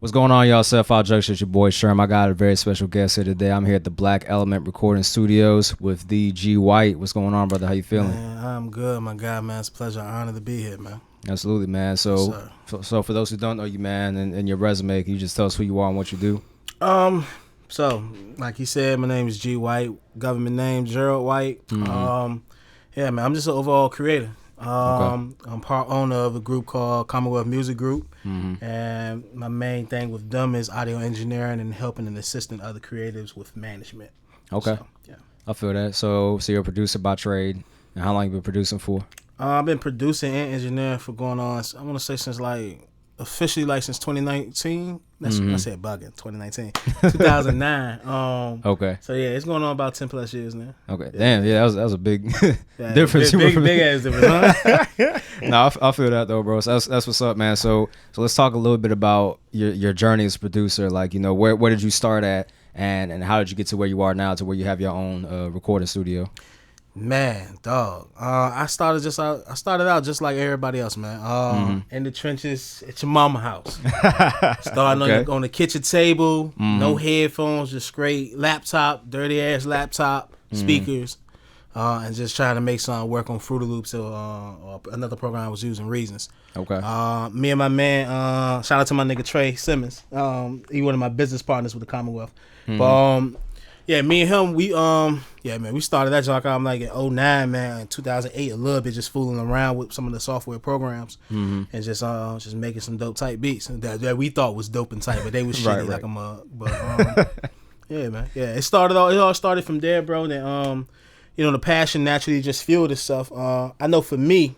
What's going on, y'all? 75Junction, it's your boy Sherm. I got a very special guest here today. I'm here at the Black Element Recording Studios with the G White. What's going on, brother? How you feeling? Man, I'm good, my guy, man. It's a pleasure and honor to be here, man. Absolutely, man. So for those who don't know you, man, and your resume, can you just tell us who you are and what you do? So like you said, my name is G White. Government name Gerald White. Mm-hmm. Yeah, man. I'm just an overall creator. Okay. I'm part owner of a group called Commonwealth Music Group, Mm-hmm. and my main thing with them is audio engineering and helping and assisting other creatives with management. Okay. So, yeah. I feel that. So you're a producer by trade. And how long you been producing for? I've been producing and engineering for going on, I want to say since officially since 2019. I said bugging, 2019. 2009. Okay. So yeah, it's going on about 10 plus years now. Okay. Yeah. Damn. Yeah, that was a big difference. Big ass difference, huh? No, I feel that though, bro. So that's what's up, man. So let's talk a little bit about your journey as a producer. Like, where did you start at, and how did you get to where you are now, to where you have your own recording studio? Man, dog. I started out just like everybody else, man. In the trenches at your mama house. Starting on the kitchen table, no headphones, just straight laptop, dirty ass laptop, speakers, and just trying to make something work on Fruity Loops or another program I was using, Reasons. Okay. Me and my man, shout out to my nigga Trey Simmons. He one of my business partners with the Commonwealth. But yeah, me and him, we started that joint out like in 2009, man, in 2008, a little bit, just fooling around with some of the software programs and just making some dope type beats that we thought was dope and tight, but they was shitty like a mug. But yeah, man, yeah, it all started from there, bro. Then the passion naturally just fueled itself. I know for me,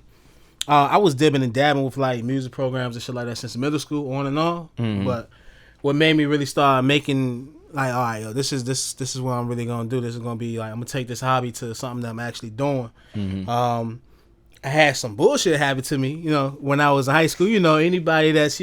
I was dibbing and dabbing with like music programs and shit like that since middle school on and on. But what made me really start making like, all right, yo, this is what I'm really gonna do. This is gonna be like, I'm gonna take this hobby to something that I'm actually doing. I had some bullshit happen to me, when I was in high school. Anybody that's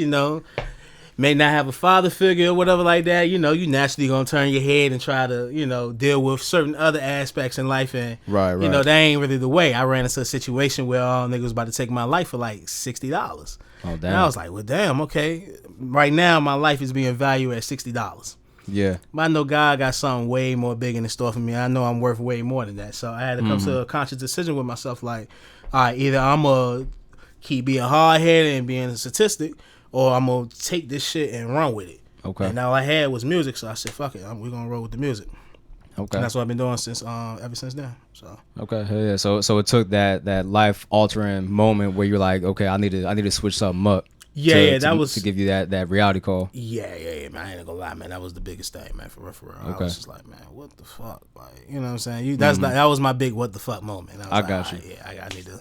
may not have a father figure or whatever like that, you naturally gonna turn your head and try to deal with certain other aspects in life, and right. that ain't really the way. I ran into a situation where niggas was about to take my life for like $60. Oh damn! And I was like, well, damn, okay. Right now, my life is being valued at $60. Yeah. But I know God got something way more big in store for me. I know I'm worth way more than that. So I had to come to a conscious decision with myself, like, all right, either I'm going to keep being hard-headed and being a statistic, or I'm going to take this shit and run with it. Okay. And all I had was music, so I said, fuck it, we're going to roll with the music. Okay. And that's what I've been doing since ever since then. So okay, yeah. So it took that life-altering moment where you're like, okay, I need to switch something up. That was to give you that reality call. Yeah, man. I ain't gonna lie, man. That was the biggest thing, man. For real. Okay. I was just like, man, what the fuck? Like, you know what I'm saying? That was my big what the fuck moment. I got you. Yeah, I need to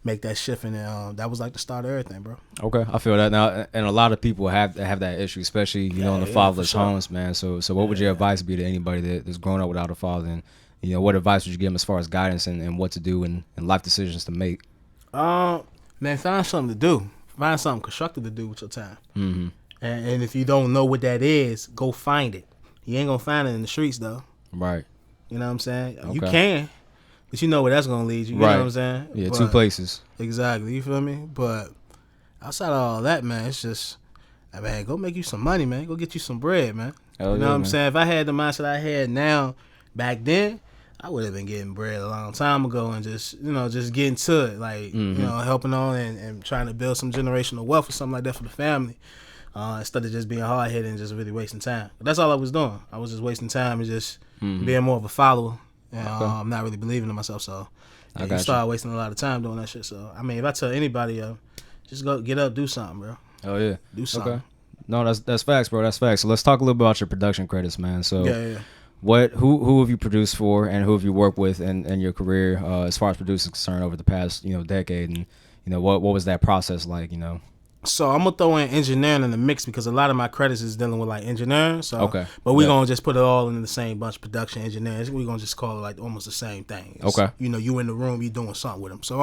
make that shift, and that was like the start of everything, bro. Okay, I feel that now, and a lot of people have that issue, especially in the fatherless homes, man. So what would your advice be to anybody that's grown up without a father, and what advice would you give them as far as guidance and what to do and life decisions to make? Man, find something to do. Find something constructive to do with your time. And if you don't know what that is, go find it. You ain't gonna find it in the streets, though. Right. You know what I'm saying? Okay. You can, but you know where that's gonna lead you. You know what I'm saying? Yeah, two places. Exactly. You feel me? But outside of all that, man, it's just, man, go make you some money, man. Go get you some bread, man. You know what I'm saying? If I had the mindset I had now, back then, I would have been getting bread a long time ago and just getting to it, like, helping on and trying to build some generational wealth or something like that for the family, instead of just being hard-headed and just really wasting time. But that's all I was doing. I was just wasting time and just being more of a follower. And I'm not really believing in myself, so I started wasting a lot of time doing that shit. So, I mean, if I tell anybody, just go get up, do something, bro. Oh, yeah. Do something. Okay. No, that's facts, bro. That's facts. So let's talk a little bit about your production credits, man. So Yeah. Who have you produced for, and who have you worked with in your career as far as producing is concerned over the past decade, and what was that process like? So I'm gonna throw in engineering in the mix because a lot of my credits is dealing with like engineering. So okay, but we're gonna just put it all in the same bunch, production, engineering. We're gonna just call it like almost the same thing. Okay, you in the room, you doing something with them. So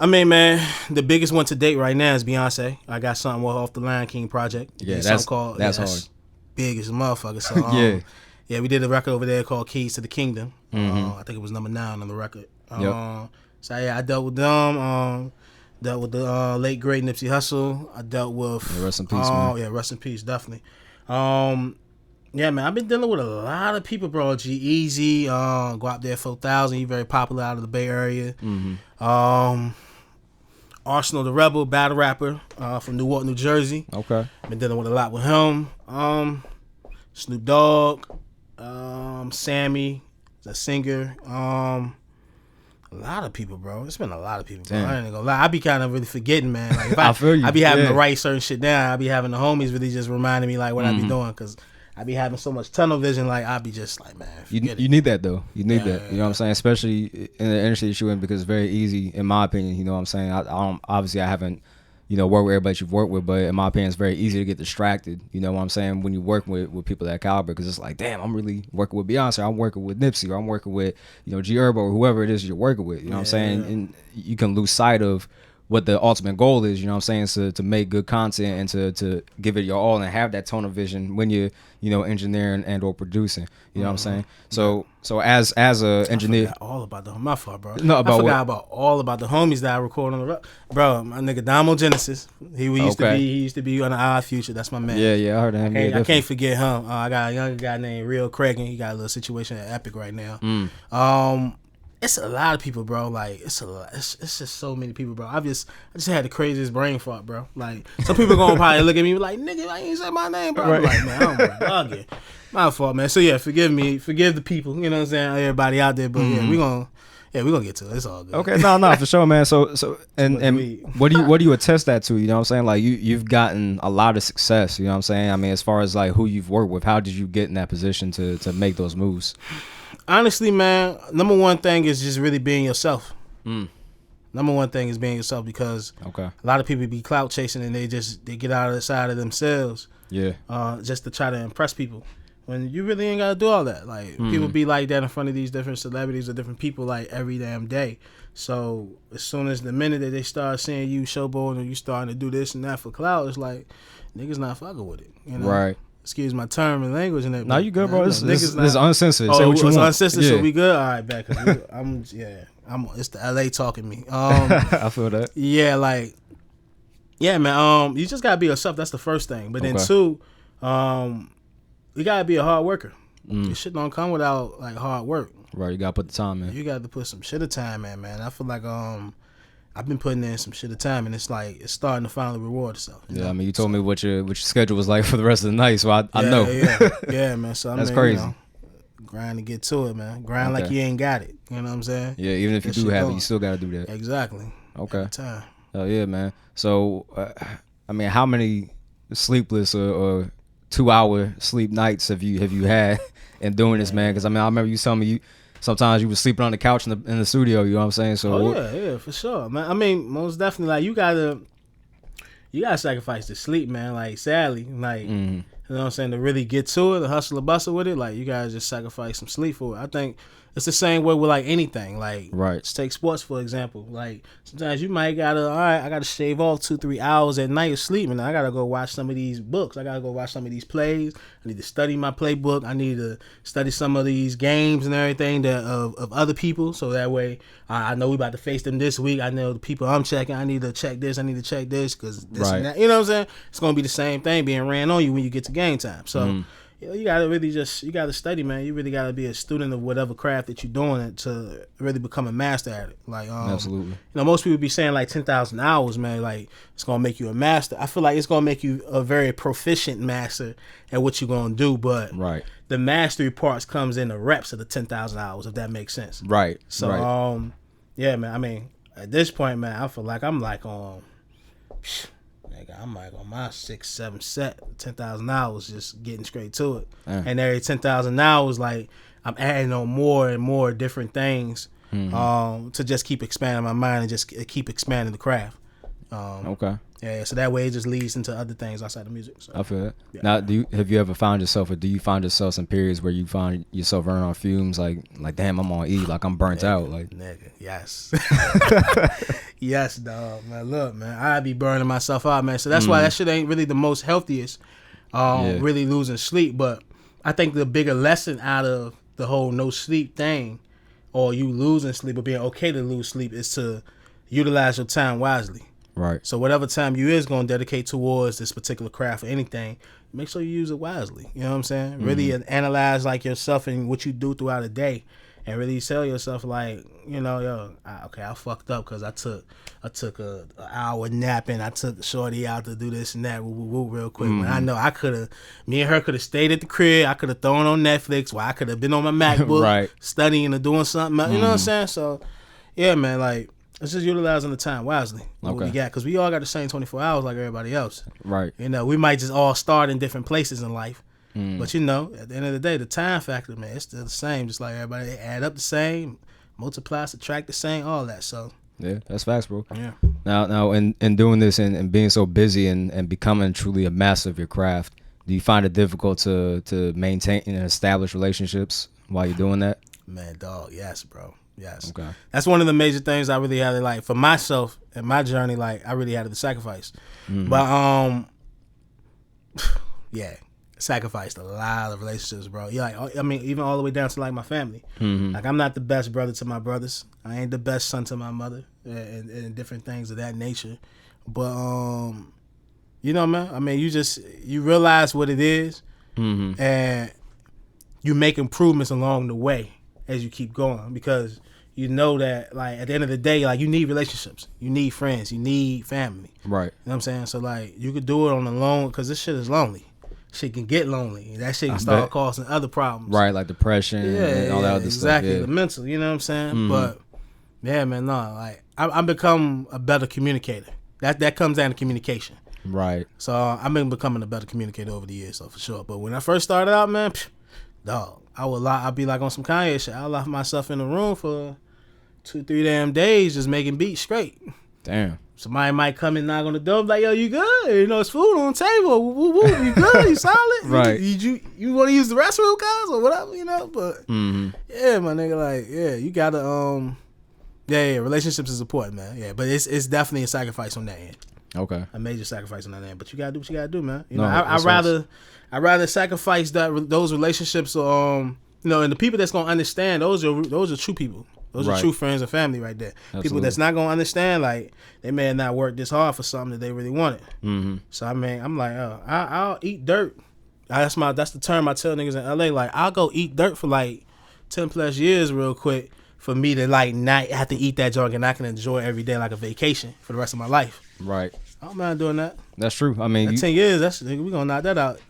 I mean, man, the biggest one to date right now is Beyonce. I got something off the Lion King project. Yeah, that's hard. Big as a motherfucker. So yeah, we did a record over there called Keys to the Kingdom. I think it was number 9 on the record. So yeah, I dealt with them. Dealt with the late great Nipsey Hussle. I dealt with rest in peace, man. Yeah, rest in peace, definitely. Yeah, man, I've been dealing with a lot of people, bro. G-Eazy, go out there 4,000. He's very popular out of the Bay Area. Arsenal the Rebel, battle rapper from Newark, New Jersey. Okay. Been dealing with a lot with him. Snoop Dogg, Sammy, the singer. A lot of people, bro. It's been a lot of people, bro. I ain't gonna lie. I be kind of really forgetting, man. Like if I feel you. I be having to write certain shit down. I be having the homies really just reminding me like what I be doing, because I be having so much tunnel vision. Like I be just like, man, you need that though. You need that. You know what I'm saying? Especially in the industry that you're in, because it's very easy, in my opinion. You know what I'm saying? I don't, obviously I haven't, worked with everybody you've worked with, but in my opinion, it's very easy to get distracted. You know what I'm saying? When you work with people that caliber, because it's like, damn, I'm really working with Beyonce, I'm working with Nipsey, or I'm working with, GHerbo, or whoever it is you're working with. You know what I'm saying? And you can lose sight of what the ultimate goal is, you know what I'm saying, to make good content and to give it your all and have that tunnel vision when you're, engineering and or producing. You know what I'm saying? So as a engineer, I forgot all about my fault, bro. No, about I forgot about all about the homies that I record on the road. Bro, my nigga Damo Genesis. He used to be on the Odd Future. That's my man. Yeah, I heard of him. I can't forget him. I got a younger guy named Real Craig, and he got a little situation at Epic right now. It's a lot of people, bro. Like it's a lot. It's just so many people, bro. I just had the craziest brain fart, bro. Like some people gonna probably look at me like, nigga, I ain't say my name, bro. I'm like, man, I'm bugging. My fault, man. So yeah, forgive me, forgive the people. You know what I'm saying? Everybody out there, but yeah, we gonna get to it. It's all good. Okay, no, for sure, man. So and what do you attest that to? You know what I'm saying? Like you've gotten a lot of success. You know what I'm saying? I mean, as far as like who you've worked with, how did you get in that position to make those moves? Honestly, man, number one thing is just really being yourself. Number one thing is being yourself, because a lot of people be clout chasing and they get out of the side of themselves. Yeah. Just to try to impress people. When you really ain't gotta do all that. Like people be like that in front of these different celebrities or different people like every damn day. So as soon as the minute that they start seeing you showboating or you starting to do this and that for clout, it's like niggas not fucking with it. Right. Excuse my term and language and that. No, you good, bro. This is uncensored. Say what you want. Uncensored, so we good. All right, back. It's the LA talking me. I feel that. Yeah, like, yeah, man. You just gotta be yourself. That's the first thing. But then two, you gotta be a hard worker. This shit don't come without like hard work. Right, you gotta put the time in. You got to put some shit of time in, man. I feel like I've been putting in some shit of time, and it's like it's starting to finally reward itself. Yeah, I mean, you told me what your schedule was like for the rest of the night, so I know. Yeah, man. So that's crazy. Grind to get to it, man. Grind like you ain't got it. You know what I'm saying? Yeah, even if you do have it, you still gotta do that. Exactly. Okay. Time. Oh yeah, man. So, I mean, how many sleepless or 2-hour sleep nights have you had in doing this, man? Because I mean, I remember you telling me sometimes you were sleeping on the couch in the studio. You know what I'm saying? So yeah, for sure, man. I mean, most definitely, like you gotta sacrifice the sleep, man. Like sadly, like you know what I'm saying, to really get to it, the hustle and bustle with it. Like you gotta just sacrifice some sleep for it. I think it's the same way with like anything. Like let's take sports for example. Like sometimes you might gotta, all right, I gotta shave off 2-3 hours at night of sleep, and I gotta go watch some of these books. I gotta go watch some of these plays. I need to study my playbook. I need to study some of these games and everything that of other people, so that way I know we about to face them this week. I know the people I'm checking. I need to check this. I need to check this because this and that. You know what I'm saying? It's gonna be the same thing being ran on you when you get to game time. So. You gotta really you gotta study, man. You really gotta be a student of whatever craft that you're doing to really become a master at it. Like, absolutely. You know, most people be saying like 10,000 hours, man. Like, it's gonna make you a master. I feel like it's gonna make you a very proficient master at what you're gonna do. But the mastery parts comes in the reps of the 10,000 hours, if that makes sense. Right. So, yeah, man. I mean, at this point, man, I feel like I'm like on. I'm like on my 6-7 set, 10,000 hours, just getting straight to it. And every 10,000 hours, like I'm adding on more and more different things to just keep expanding my mind and just keep expanding the craft. Yeah, so that way it just leads into other things outside of music. So. I feel it. Yeah. Now, have you ever found yourself, or do you find yourself some periods where you find yourself running on fumes, like damn, I'm on E, like I'm burnt out, like nigga, yes, yes, dog, man. Look, man, I be burning myself out, man. So that's why that shit ain't really the most healthiest. Really losing sleep, but I think the bigger lesson out of the whole no sleep thing, or you losing sleep or being okay to lose sleep, is to utilize your time wisely. Right. So whatever time you is going to dedicate towards this particular craft or anything, make sure you use it wisely. You know what I'm saying? Really analyze like yourself and what you do throughout the day, and really tell yourself like, you know, yo, I fucked up because I took a hour nap and I took shorty out to do this and that real quick. When I know me and her could have stayed at the crib. I could have thrown on Netflix, while I could have been on my MacBook right. studying or doing something. You know what I'm saying? So yeah, man, like. It's just utilizing the time wisely. What we got, because we all got the same 24 hours like everybody else. Right. You know, we might just all start in different places in life, but you know, at the end of the day, the time factor, man, it's still the same. Just like everybody, they add up the same, multiply, subtract the same, all that. So yeah, that's facts, bro. Yeah. Now, in doing this and being so busy and becoming truly a master of your craft, do you find it difficult to maintain and establish relationships while you're doing that? Man, dog, yes, bro. Yes. Okay. That's one of the major things I really had to, like, for myself and my journey, like, I really had to sacrifice. But yeah, sacrificed a lot of relationships, bro. Yeah, like, I mean, even all the way down to like my family. Like, I'm not the best brother to my brothers. I ain't the best son to my mother, and different things of that nature. But you know, man, I mean, you realize what it is, and you make improvements along the way as you keep going, because you know that, like, at the end of the day, like, you need relationships, you need friends, you need family. Right. You know what I'm saying? So, like, you could do it on the loan, because this shit is lonely. Shit can get lonely. That shit can start causing other problems. Right, like depression and all that other stuff. Exactly, the mental, you know what I'm saying? But, yeah, man, no, like, I become a better communicator. That comes down to communication. Right. So, I've been becoming a better communicator over the years, so for sure. But when I first started out, man, dog, I'd be like on some Kanye shit. I'll lock myself in the room for 2-3 damn days just making beats straight. Damn. Somebody might come and knock on the door, like, yo, you good? You know, it's food on the table. Woo, woo, you good? You solid? Right. You want to use the restroom, guys, or whatever, you know? But yeah, my nigga, like, yeah, you gotta yeah, relationships is important, man. Yeah, but it's definitely a sacrifice on that end. Okay. A major sacrifice on that end, but you gotta do what you gotta do, man. You know, I'd rather sacrifice those relationships, you know, and the people that's gonna understand, those are true people. Those are true friends and family right there. Absolutely. People that's not gonna understand, like, they may have not worked this hard for something that they really wanted. So I mean, I'm like, I'll eat dirt. That's the term I tell niggas in LA. Like, I'll go eat dirt for like 10+ years real quick for me to like not have to eat that junk, and I can enjoy every day like a vacation for the rest of my life. Right. I don't mind doing that. That's true. I mean, 10 years, we gonna knock that out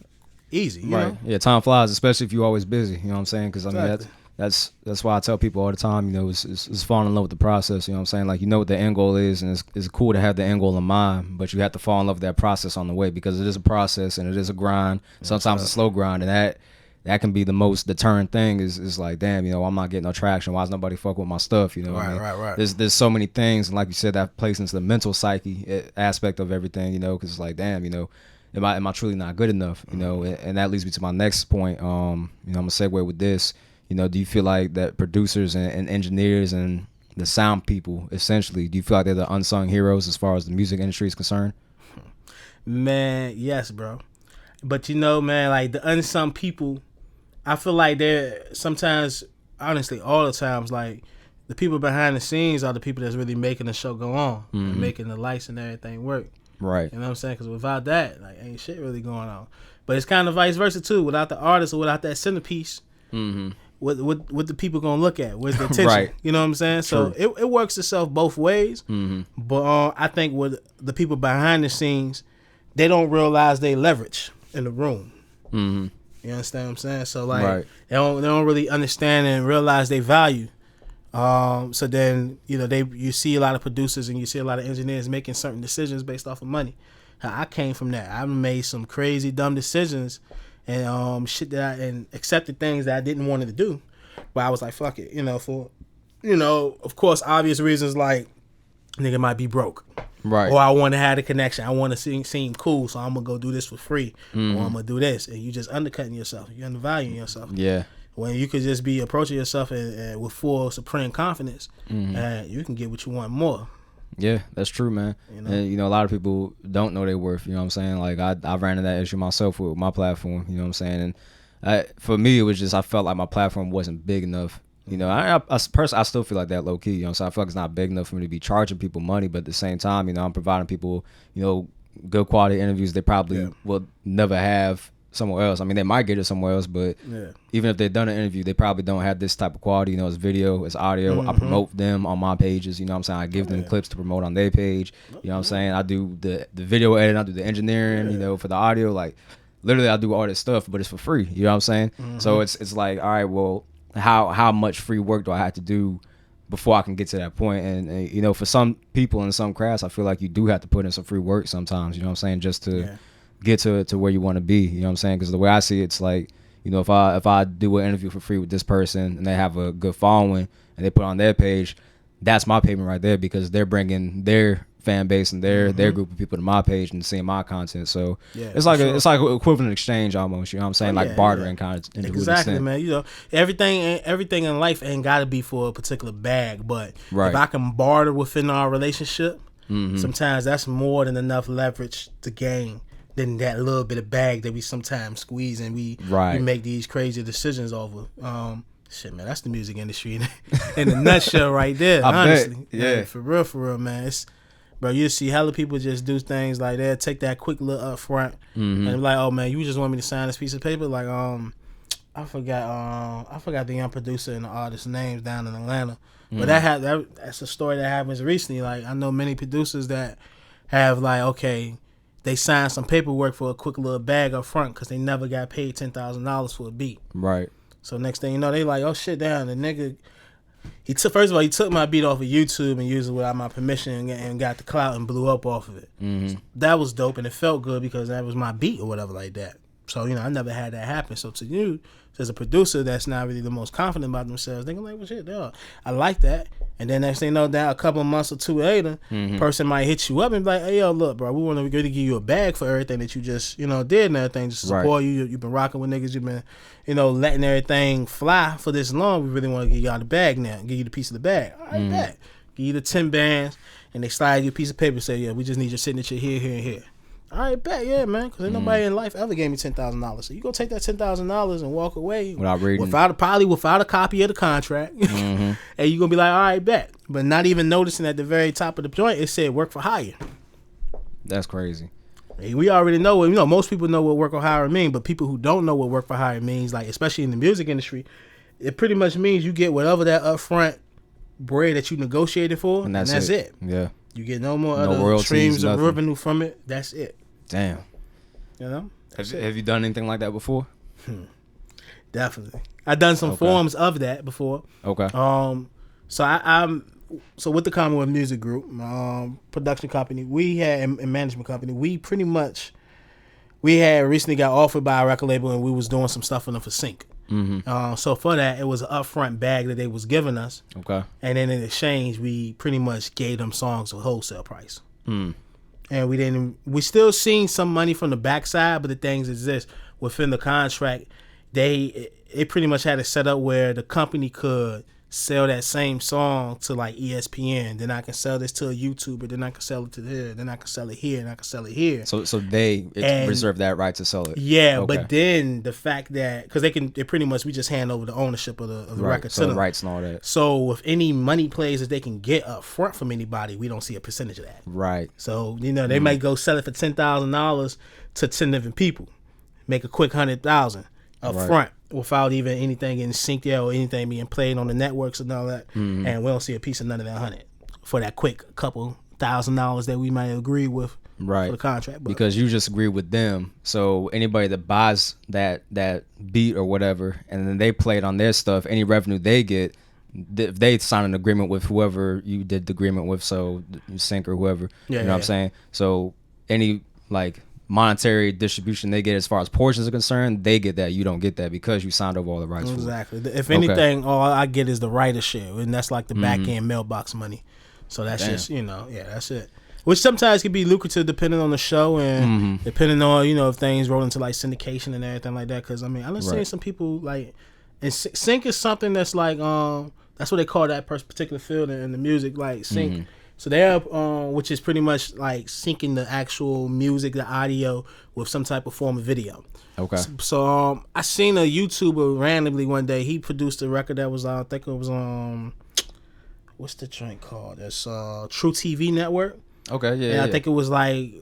easy. You know? Yeah, time flies, especially if you're always busy. You know what I'm saying? Because I mean, that's why I tell people all the time. You know, it's falling in love with the process. You know what I'm saying? Like, you know what the end goal is, and it's cool to have the end goal in mind, but you have to fall in love with that process on the way, because it is a process and it is a grind. Sometimes a slow grind, and that can be the most deterrent thing. Is like, damn, you know, I'm not getting no traction. Why is nobody fuck with my stuff? You know, right. There's so many things, and like you said, that plays into the mental psyche aspect of everything. You know, because it's like, damn, you know, am I truly not good enough? You know, and that leads me to my next point. You know, I'm gonna segue with this. You know, do you feel like that producers and engineers and the sound people, essentially, do you feel like they're the unsung heroes as far as the music industry is concerned? Man, yes, bro. But you know, man, like, the unsung people, I feel like they're sometimes, honestly, all the times, like, the people behind the scenes are the people that's really making the show go on, and making the lights and everything work. Right. You know what I'm saying? Because without that, like, ain't shit really going on. But it's kind of vice versa too. Without the artist or without that centerpiece, what the people gonna look at? Where's the attention? Right. You know what I'm saying? So it works itself both ways. But I think with the people behind the scenes, they don't realize they leverage in the room. You understand what I'm saying? So like, they don't really understand and realize they value. So then, you know, you see a lot of producers and you see a lot of engineers making certain decisions based off of money. I came from that. I made some crazy dumb decisions and shit and accepted things that I didn't want to do, but I was like, fuck it, you know, for, you know, of course, obvious reasons, like, nigga might be broke, right? Or I want to have a connection. I want to seem cool, so I'm gonna go do this for free, or I'm gonna do this, and you just undercutting yourself. You undervaluing yourself. Yeah. When you could just be approaching yourself and with full supreme confidence, and you can get what you want more. Yeah, that's true, man. You know? And, you know, a lot of people don't know their worth, you know what I'm saying? Like, I ran into that issue myself with my platform, you know what I'm saying? And for me, it was just, I felt like my platform wasn't big enough You know, I personally, I still feel like that low key. You know, so I feel like it's not big enough for me to be charging people money, but at the same time, you know, I'm providing people, you know, good quality interviews they probably will never have somewhere else. I mean, they might get it somewhere else, but even if they've done an interview, they probably don't have this type of quality. You know, it's video, it's audio. I promote them on my pages. You know what I'm saying? I give them clips to promote on their page. You know what I'm saying? I do the video edit, I do the engineering, you know, for the audio. Like, literally, I do all this stuff, but it's for free. You know what I'm saying? So it's like, all right, well, how much free work do I have to do before I can get to that point? And you know, for some people in some crafts, I feel like you do have to put in some free work sometimes. You know what I'm saying? Just to get to where you want to be. You know what I'm saying? Because the way I see it, it's like, you know, if I do an interview for free with this person and they have a good following and they put it on their page, that's my payment right there, because they're bringing their fan base and their group of people to my page and seeing my content. So it's like it's like an equivalent exchange almost. You know what I'm saying? Like bartering kind of. Exactly, man. You know, everything in life ain't got to be for a particular bag, but if I can barter within our relationship, sometimes that's more than enough leverage to gain than that little bit of bag that we sometimes squeeze and we make these crazy decisions over. Shit, man, that's the music industry in a nutshell right there. Honestly, yeah, for real, man. Bro, you see hella people just do things like that, take that quick look up front, and be like, oh man, you just want me to sign this piece of paper? Like, I forgot the young producer and the artist's names down in Atlanta, but that's a story that happens recently. Like, I know many producers that have like, okay, they signed some paperwork for a quick little bag up front because they never got paid $10,000 for a beat. Right. So next thing you know, they like, oh shit, damn, the nigga. He took my beat off of YouTube and used it without my permission and got the clout and blew up off of it. That was dope and it felt good because that was my beat or whatever like that. So, you know, I never had that happen. So to you, as a producer that's not really the most confident about themselves, thinking like, well, shit, dog, I like that. And then next thing you know, down a couple of months or two later, person might hit you up and be like, hey, yo, look, bro, we want to give you a bag for everything that you just, you know, did and everything, just to support you. You've been rocking with niggas. You've been, you know, letting everything fly for this long. We really want to give y'all the bag now, give you the piece of the bag. All right, bet. Give you the 10 bands, and they slide you a piece of paper and say, yeah, we just need your signature here, here, and here. All right, bet, yeah, man, because ain't nobody in life ever gave me $10,000. So you go take that $10,000 and walk away without reading, without a copy of the contract, and you gonna be like, all right, bet, but not even noticing at the very top of the joint it said work for hire. That's crazy. We already know what, you know, most people know what work for hire mean, but people who don't know what work for hire means, like especially in the music industry, it pretty much means you get whatever that upfront bread that you negotiated for, and that's it. Yeah. You get no more other streams of revenue from it. That's it. Damn. You know? Have you done anything like that before? Definitely. I've done some forms of that before. Okay. So I'm with the Commonwealth Music Group, production company, we had and management company, we had recently got offered by a record label and we was doing some stuff for them for sync. So for that, it was an upfront bag that they was giving us. Okay. And then in exchange, we pretty much gave them songs at wholesale price. And we still seen some money from the backside, but the things is this, within the contract, it pretty much had it set up where the company could sell that same song to like ESPN, then I can sell this to a YouTuber, then I can sell it to there, then I can sell it here, and I can sell it here. So they reserve that right to sell it. Yeah, but then the fact that because they pretty much we just hand over the ownership of the record to them, the rights and all that. So with any money plays that they can get up front from anybody, we don't see a percentage of that. Right. So you know they might go sell it for $10,000 to 10 different people, make a quick $100,000 up front. Without even anything getting synced yet or anything being played on the networks and all that, and we don't see a piece of none of that 100 for that quick couple $1,000 that we might agree with for the contract. But because you just agree with them, so anybody that buys that beat or whatever, and then they play it on their stuff, any revenue they get, if they sign an agreement with whoever you did the agreement with, so sync or whoever, you know what I'm saying. So any like monetary distribution they get as far as portions are concerned, they get that. You don't get that because you signed over all the rights. Exactly. If anything, all I get is the writer share, and that's like the back end mailbox money. So that's just that's it. Which sometimes can be lucrative depending on the show and depending on if things roll into like syndication and everything like that. Because I mean, I've seen some people like, and sync is something that's like that's what they call that particular field in the music. Like sync So they're which is pretty much like syncing the actual music, the audio with some type of form of video. Okay. So I seen a YouTuber randomly one day. He produced a record that was I think it was what's the joint called? It's True TV Network. Okay, yeah. And I think it was like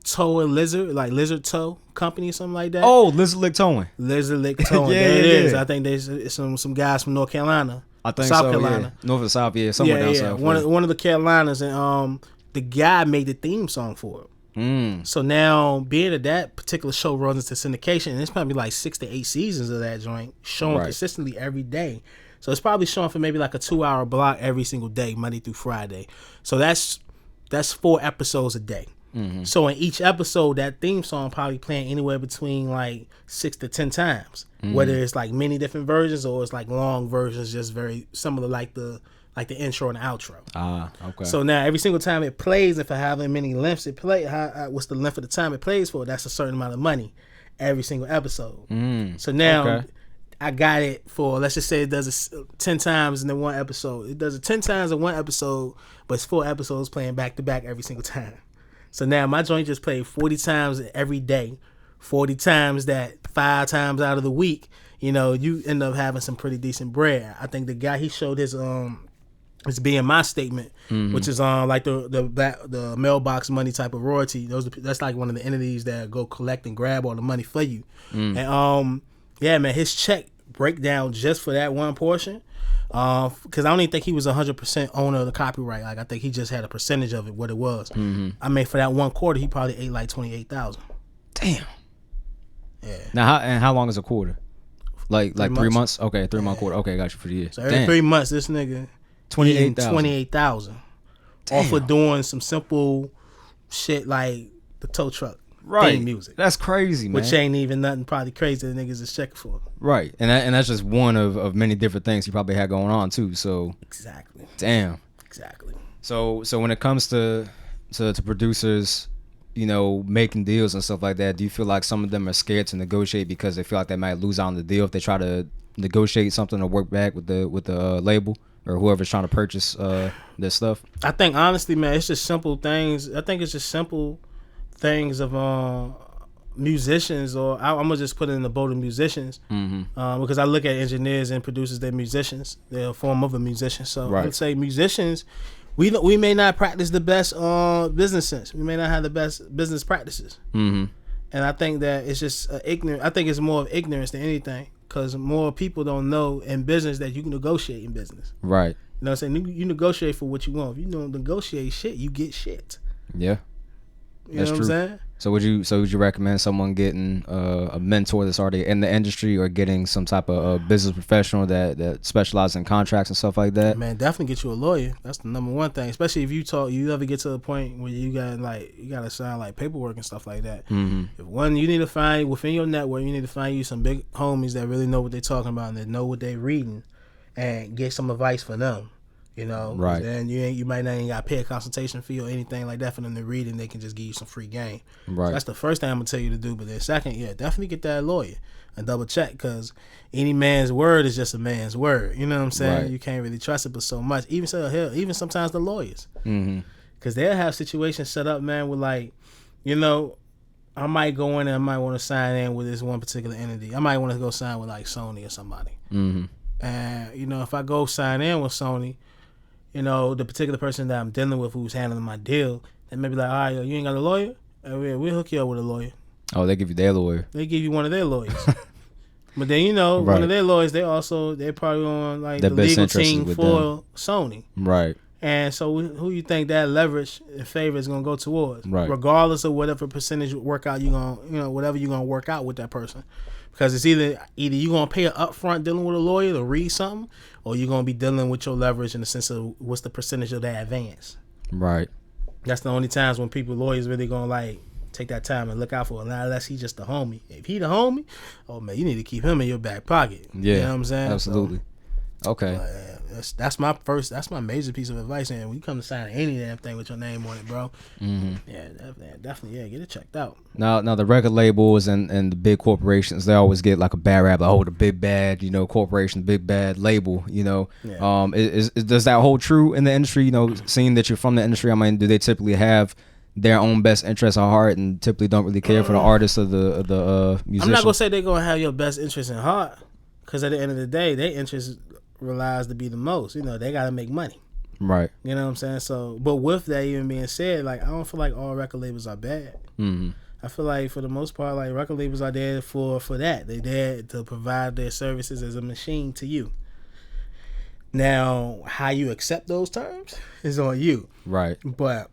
Toe and Lizard, like Lizard Toe Company or something like that. Oh, Lizard Lick Towing. Lizard Lick Towing. Yeah, There it yeah, is. yeah. I think there's some guys from North Carolina. I think South so, Carolina. yeah. North or South, yeah, somewhere down south. One of the Carolinas, and the guy made the theme song for it. So now, being that particular show runs into syndication, and it's probably like 6 to 8 seasons of that joint showing consistently every day. So it's probably showing for maybe like a 2-hour block every single day, Monday through Friday. So that's 4 episodes a day. So in each episode, that theme song probably playing anywhere between like 6 to 10 times. Whether it's like many different versions or it's like long versions, just very similar, like the intro and the outro. Okay. So now every single time it plays, if I have many lengths it play, what's the length of the time it plays for? That's a certain amount of money every single episode. So now I got it for, let's just say it does it 10 times in the one episode. It does it 10 times in one episode, but it's 4 episodes playing back to back every single time. So now my joint just played 40 times every day, 40 times that 5 times out of the week. You know, you end up having some pretty decent bread. I think the guy, he showed his being my statement, which is like the mailbox money type of royalty. That's like one of the entities that go collect and grab all the money for you. And yeah, man, his check breakdown just for that one portion. Because I don't even think he was 100% owner of the copyright. Like I think he just had a percentage of it, what it was. I mean, for that one quarter, he probably ate like 28,000. Damn. Yeah. Now, how long is a quarter? Like 3 months? Okay, 3-month quarter. Okay, got you for the year. So every 3 months, this nigga 28,000 off of doing some simple shit like the tow truck theme music. That's crazy, man. Which ain't even nothing probably crazy the niggas is checking for. Right, and that's just one of many different things he probably had going on too. So exactly. Damn. Exactly. So when it comes to producers, you know, making deals and stuff like that, do you feel like some of them are scared to negotiate because they feel like they might lose out on the deal if they try to negotiate something or work back with the label or whoever's trying to purchase this stuff? I think honestly, man, it's just simple things. I think it's just simple things of musicians, or I'm gonna just put it in the boat of musicians, because I look at engineers and producers, they're musicians. They're a form of a musician. So I would say musicians, we may not practice the best business sense. We may not have the best business practices. And I think that it's just ignorant. I think it's more of ignorance than anything, because more people don't know in business that you can negotiate in business. Right. You know what I'm saying? You negotiate for what you want. If you don't negotiate shit, you get shit. Yeah. You know what I'm saying? So would you recommend someone getting a mentor that's already in the industry, or getting some type of business professional that specializes in contracts and stuff like that? Man, definitely get you a lawyer. That's the number one thing. Especially if you ever get to the point where you gotta sign like paperwork and stuff like that. If you need to find within your network, you need to find you some big homies that really know what they're talking about and that know what they're reading, and get some advice for them. You know, right? And you might not even got to pay a consultation fee or anything like that for them to read, and they can just give you some free game. Right. So that's the first thing I'm gonna tell you to do. But then second, definitely get that lawyer and double check, because any man's word is just a man's word. You know what I'm saying? Right. You can't really trust it, but so much. Even sometimes the lawyers, because they'll have situations set up, man, with like, you know, I might go in and I might want to sign in with this one particular entity. I might want to go sign with like Sony or somebody. And you know, if I go sign in with Sony, you know, the particular person that I'm dealing with who's handling my deal, they may be like, all right, yo, you ain't got a lawyer? We'll hook you up with a lawyer. Oh, they give you their lawyer. They give you one of their lawyers. But then, you know, one of their lawyers, they're probably on like the legal team for Sony. Right. And so who you think that leverage and favor is going to go towards? Right. Regardless of whatever percentage workout whatever you're going to work out with that person. Because it's either you're going to pay an upfront dealing with a lawyer to read something, or you're going to be dealing with your leverage in the sense of what's the percentage of that advance. Right. That's the only times when lawyers really going to like take that time and look out for it. Not unless he's just a homie. If he the homie, oh man, you need to keep him in your back pocket. Yeah. You know what I'm saying? Absolutely. Okay. That's my major piece of advice. And when you come to sign any damn thing with your name on it, bro, yeah, definitely, yeah, get it checked out. Now the record labels and the big corporations, they always get like a bad rap, like, oh, the big bad, corporation, big bad label, Yeah. Does that hold true in the industry? Seeing that you're from the industry, I mean, do they typically have their own best interests at heart and typically don't really care for the artist or the musician? I'm not gonna say they're gonna have your best interest in heart, because at the end of the day, their interest relies to be the most. They gotta make money. Right. You know what I'm saying? So, but with that even being said, like, I don't feel like all record labels are bad. Mm-hmm. I feel like for the most part, like, record labels are there for that. They're there to provide their services as a machine to you. Now, how you accept those terms is on you. Right. But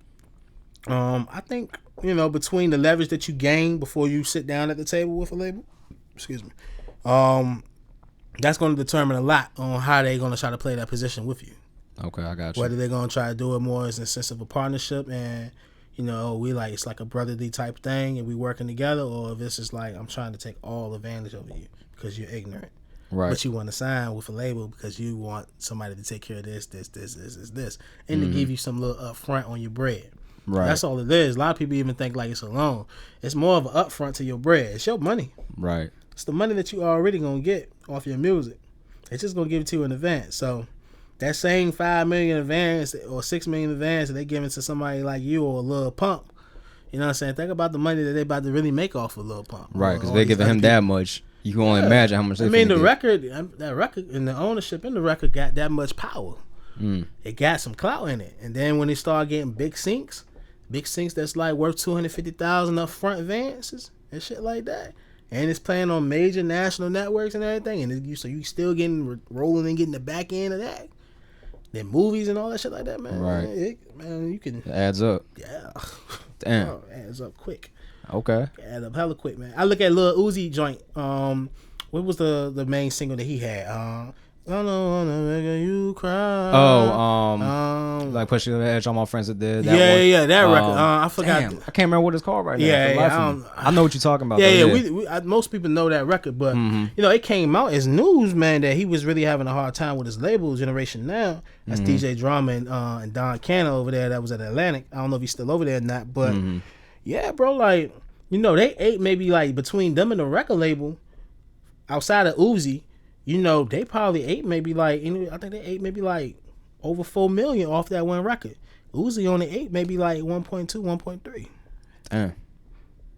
I think, between the leverage that you gain before you sit down at the table with a label, excuse me, that's going to determine a lot on how they're going to try to play that position with you. Okay, I got you. Whether they're going to try to do it more as a sense of a partnership and, it's like a brotherly type thing and we working together, or if it's just like, I'm trying to take all advantage over you because you're ignorant. Right. But you want to sign with a label because you want somebody to take care of this, and to give you some little upfront on your bread. Right. That's all it is. A lot of people even think like it's a loan. It's more of an upfront to your bread. It's your money. Right. It's the money that you already gonna get off your music. It's just gonna give it to you in advance. So that same $5 million advance or $6 million advance that they giving to somebody like you or Lil Pump, you know what I'm saying? Think about the money that they about to really make off of Lil Pump. Right, because they're giving him that much. You can only imagine how much they the record and the ownership in the record got that much power. It got some clout in it. And then when they start getting big sinks that's like worth $250,000 up front advances and shit like that. And it's playing on major national networks and everything. And so you still getting rolling and getting the back end of that. Then movies and all that shit like that, man. Right. You can. It adds up. Yeah. Damn. It adds up quick. Okay. It adds up hella quick, man. I look at Lil Uzi joint. What was the main single that he had? I don't wanna make you cry. Like Pushing the Edge, all my friends that did. That record. I forgot. Damn, I can't remember what it's called right now. Yeah, I know what you're talking about. Yeah. We most people know that record, but it came out as news, man, that he was really having a hard time with his label, Generation Now. That's DJ Drama and Don Cannon over there. That was at Atlantic. I don't know if he's still over there or not, but yeah, bro, like they ate maybe like between them and the record label, outside of Uzi. They probably ate maybe like, I think they ate maybe like over $4 million off that one record. Uzi only ate maybe like 1.2, 1.3.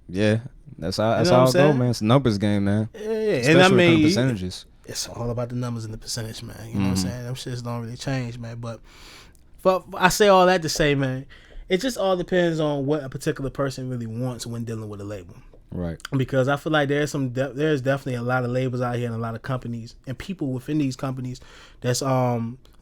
Yeah, that's how it go, man. It's a numbers game, man. Yeah. Especially and when it comes to percentages. It's all about the numbers and the percentage, man. You know what I'm saying? Them shits don't really change, man. But I say all that to say, man, it just all depends on what a particular person really wants when dealing with a label. Right. Because I feel like there's definitely a lot of labels out here and a lot of companies and people within these companies that's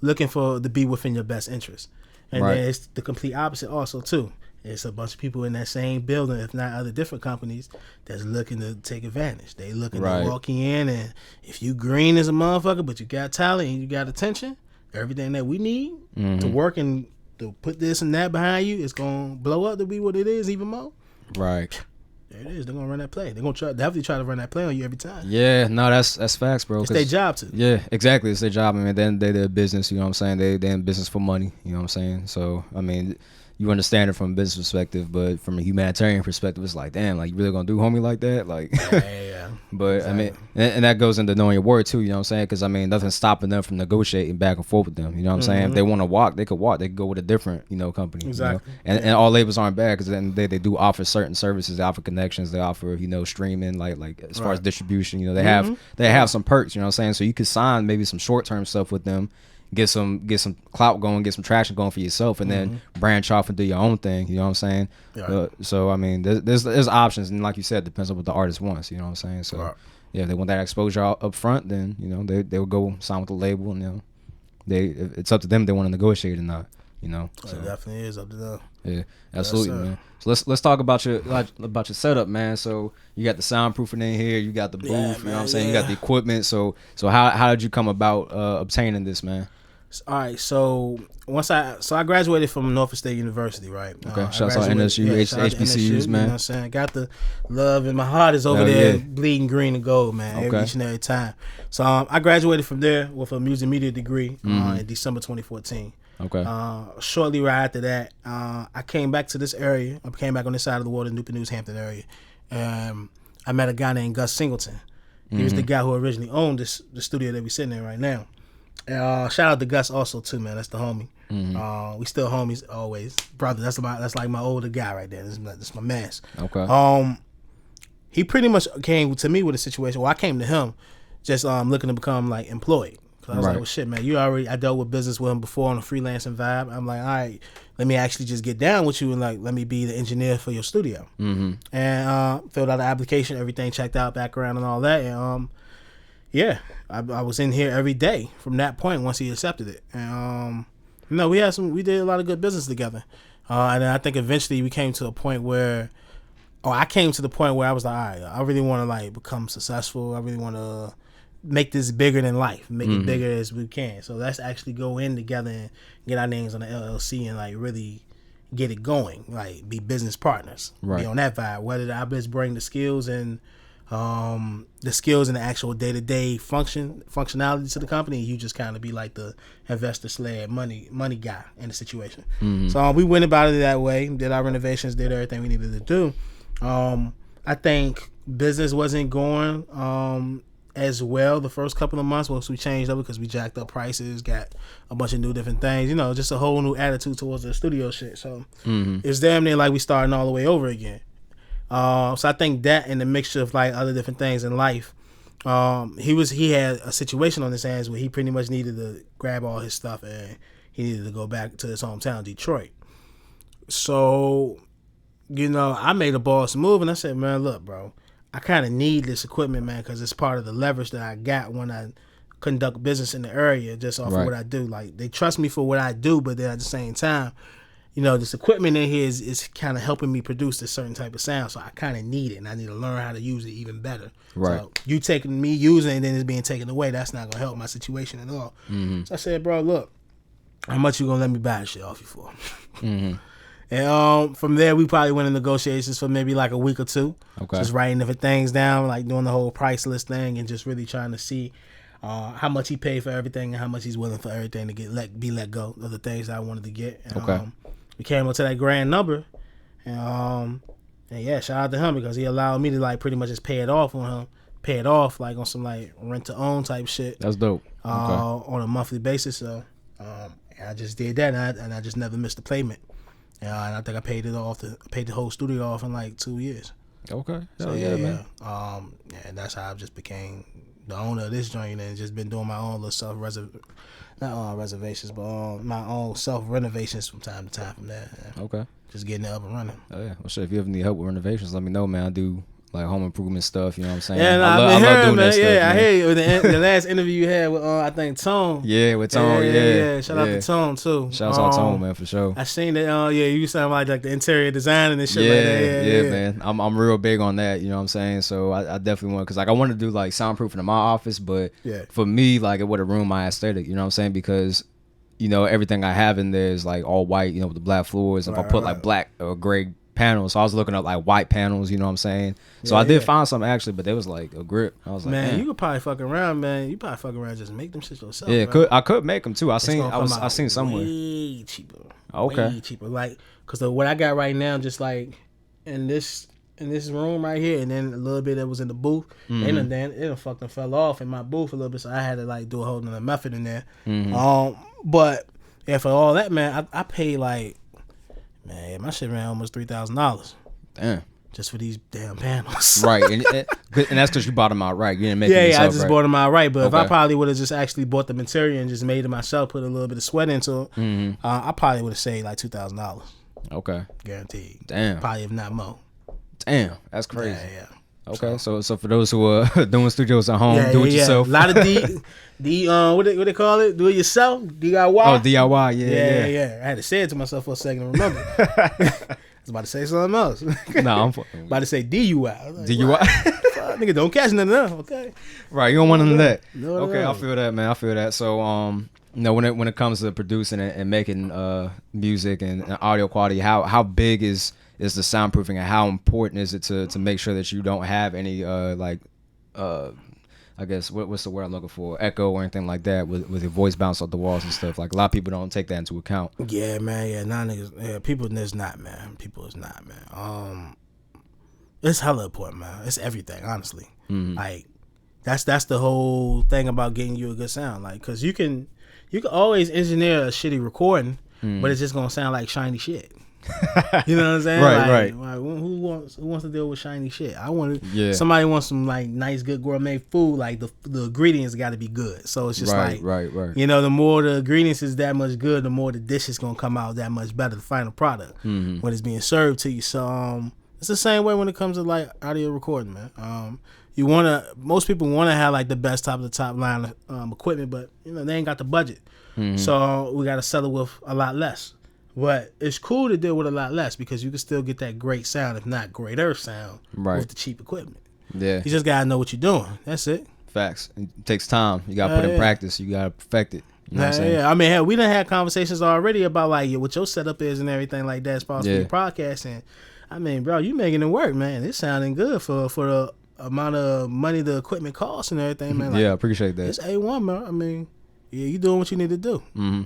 looking to be within your best interest. And then it's the complete opposite also too. It's a bunch of people in that same building, if not other different companies, that's looking to take advantage. They looking to walk in, and if you green as a motherfucker, but you got talent and you got attention, everything that we need to work and to put this and that behind you, it's gonna blow up to be what it is even more. Right. There it is. They're gonna run that play. They're gonna definitely try to run that play on you every time. Yeah, no, that's facts, bro. It's their job to. Yeah, exactly. It's their job. I mean, then they're business. You know what I'm saying? They in business for money. You know what I'm saying? So I mean, you understand it from a business perspective, but from a humanitarian perspective, it's like, damn, like you really gonna do homie like that? Like, yeah. But exactly. I mean, and that goes into knowing your word too. You know what I'm saying? Because I mean, nothing's stopping them from negotiating back and forth with them. You know what I'm saying? If they want to walk, they could walk. They could go with a different, company. Exactly. And all labels aren't bad because then they do offer certain services. They offer connections. They offer streaming, like as far as distribution. They have some perks. You know what I'm saying? So you could sign maybe some short term stuff with them. Get some clout going, get some traction going for yourself, and then branch off and do your own thing. You know what I'm saying? Yeah. So I mean, there's options, and like you said, depends on what the artist wants. You know what I'm saying? So yeah, if they want that exposure up front, then they will go sign with the label, and it's up to them if they want to negotiate or not. So. It definitely is up to them. Yeah, absolutely, man. So let's talk about your setup, man. So you got the soundproofing in here, you got the booth, you know what I'm saying? You got the equipment. So how did you come about obtaining this, man? All right, so I graduated from Norfolk State University, right? Okay, shouts out NSU, HBCUs, man. You know what I'm saying? Got the love, and my heart is over there bleeding green and gold, man, each and every time. So I graduated from there with a music media degree in December 2014. Okay. Shortly right after that, I came back to this area. I came back on this side of the water, Newport News, Hampton area. I met a guy named Gus Singleton. He was the guy who originally owned the studio that we sitting in right now. Shout out to Gus also too, man. That's the homie. We still homies always, brother. That's like my older guy right there. That's my man. Okay. He pretty much came to me with a situation. Well, I came to him just looking to become like employed. Cause I was like, well, shit, man. I dealt with business with him before on a freelancing vibe. I'm like, all right, let me actually just get down with you and like let me be the engineer for your studio. And filled out the application, everything checked out, background and all that, and yeah, I was in here every day from that point once he accepted it. And we did a lot of good business together. And then I think eventually we came to a point where, I came to the point where I was like, all right, I really want to like become successful. I really want to make this bigger than life, make it bigger as we can. So let's actually go in together and get our names on the LLC and like really get it going, like be business partners, be on that vibe. Whether I just bring the skills and the actual day-to-day functionality to the company, you just kind of be like the investor / money guy in the situation. So we went about it that way, did our renovations, did everything we needed to do. I think business wasn't going as well the first couple of months once we changed up because we jacked up prices, got a bunch of new different things, just a whole new attitude towards the studio shit. So it's damn near like we starting all the way over again. So I think that and the mixture of like other different things in life, he had a situation on his hands where he pretty much needed to grab all his stuff and he needed to go back to his hometown, Detroit. So, I made a boss move and I said, man, look, bro, I kind of need this equipment, man, because it's part of the leverage that I got when I conduct business in the area just off of what I do. Like, they trust me for what I do, but then at the same time, this equipment in here is kind of helping me produce a certain type of sound, so I kind of need it, and I need to learn how to use it even better. Right. So you taking me using it and then it's being taken away, that's not going to help my situation at all. So I said, bro, look, how much you going to let me buy this shit off you for? And from there, we probably went in negotiations for maybe like a week or two. Okay. Just writing different things down, like doing the whole price list thing and just really trying to see how much he paid for everything and how much he's willing for everything to be let go of the things that I wanted to get. And, we came up to that grand number, and yeah, shout out to him because he allowed me to like pretty much just pay it off like on some like rent to own type shit. That's dope. On a monthly basis. So I just did that, and I just never missed a payment. And I think I paid the whole studio off in like 2 years. Okay. So man. And that's how I just became the owner of this joint and just been doing my own little reservations, but my own self renovations from time to time from that. Okay. Just getting it up and running. Oh yeah. Well, shit, if you ever need help with renovations, let me know, man. I do like home improvement stuff. You know what I'm saying? Yeah, I love doing that stuff. Yeah, I hear you. The last interview you had with I think Tone. Yeah, with Tone. Yeah. Shout out to Tone too. Shout out to Tone, man, for sure. I seen that. You sound like the interior design and shit. Yeah, man. I'm real big on that. You know what I'm saying? So I definitely want, because like I want to do like soundproofing in my office, but for me, like it would have ruined my aesthetic. You know what I'm saying? Because everything I have in there is like all white. With the black floors. If I put like black or gray panels, so I was looking up like white panels, you know what I'm saying? So I did find something actually, but they was like a grip. I was like, man, you could probably fuck around, man. You probably fuck around, just make them shit yourself. Yeah, I could make them too. I seen somewhere way cheaper. Okay, way cheaper. Like, cause what I got right now, just like in this room right here, and then a little bit that was in the booth, it fucking fell off in my booth a little bit, so I had to like do a whole nother method in there. But yeah, for all that, man, I paid like. Man, my shit ran almost $3,000. Damn. Just for these damn panels. Right, and that's because you bought them outright. You didn't make them yourself, I just bought them outright. But if I probably would have just actually bought the material and just made it myself, put a little bit of sweat into it, I probably would have saved like $2,000. Okay. Guaranteed. Damn. Probably if not more. Damn, that's crazy. Yeah. Okay, so for those who are doing studios at home, do it yourself. A lot of what they call it? Do it yourself? DIY. Oh, DIY. Yeah. I had to say it to myself for a second to remember. I was about to say something else. I'm about to say DUI. DUI. what? Nigga, don't catch none of them, okay? Right, you don't want none of that. No, Okay, I feel that, man. I feel that. So, when it comes to producing and making music and audio quality, how big is the soundproofing, and how important is it to make sure that you don't have any I guess what's the word I'm looking for, echo or anything like that with your voice bounce off the walls and stuff. Like a lot of people don't take that into account. Yeah, man. Yeah, niggas. Yeah, people is not, man. It's hella important, man. It's everything, honestly. Mm-hmm. Like that's the whole thing about getting you a good sound. Like, cause you can always engineer a shitty recording, but it's just gonna sound like shiny shit. You know what I'm saying? Right. Like, who wants to deal with shiny shit? Somebody wants some like nice, good gourmet food. Like the ingredients got to be good. So it's just right. You know, the more the ingredients is that much good, the more the dish is gonna come out that much better. The final product when it's being served to you. So it's the same way when it comes to like audio recording, man. Most people wanna have like the best top of the top line equipment, but you know they ain't got the budget. So we gotta settle with a lot less. But it's cool to deal with a lot less because you can still get that great sound, if not greater sound, with the cheap equipment. Yeah. You just gotta know what you're doing. That's it. Facts. It takes time. You gotta put in practice. You gotta perfect it. You know what I'm saying? Yeah. I mean, hell, we done had conversations already about like what your setup is and everything like that as far as for your podcasting. I mean, bro, you making it work, man. It's sounding good for the amount of money the equipment costs and everything, man. Like, yeah, I appreciate that. It's A1, man. I mean, yeah, you doing what you need to do.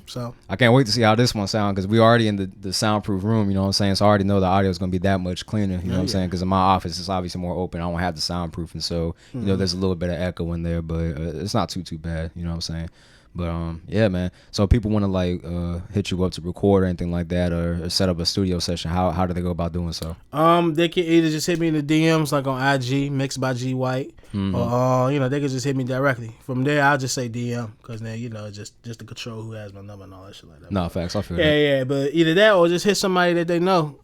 So I can't wait to see how this one sounds because we already in the soundproof room. You know what I'm saying? So I already know the audio is going to be that much cleaner. You know what I'm saying? Because in my office, it's obviously more open. I don't have the soundproofing, so you know there's a little bit of echo in there, but it's not too bad. You know what I'm saying? But yeah, man. So if people want to like hit you up to record or anything like that, or set up a studio session, how do they go about doing so? They can either just hit me in the DMs like on IG, Mixed by G White, or you know they can just hit me directly. From there, I'll just say DM because then you know just to control who has my number and all that shit like that. No, facts. I feel that. Yeah. But either that or just hit somebody that they know.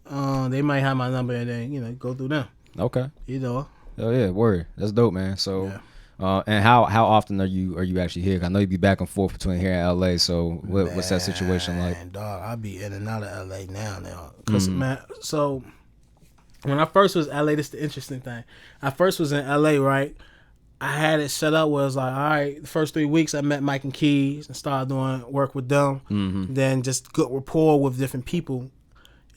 They might have my number and then you know go through them. Okay. You know. Oh yeah, word. That's dope, man. So. Yeah. And how often are you actually here? I know you be back and forth between here and LA. So what's that situation like? Dog, I be in and out of LA now. Cause man, so when I first was LA, this is the interesting thing. I first was in LA, right? I had it set up where it was like, all right, the first 3 weeks I met Mike and Keys and started doing work with them. Then just good rapport with different people.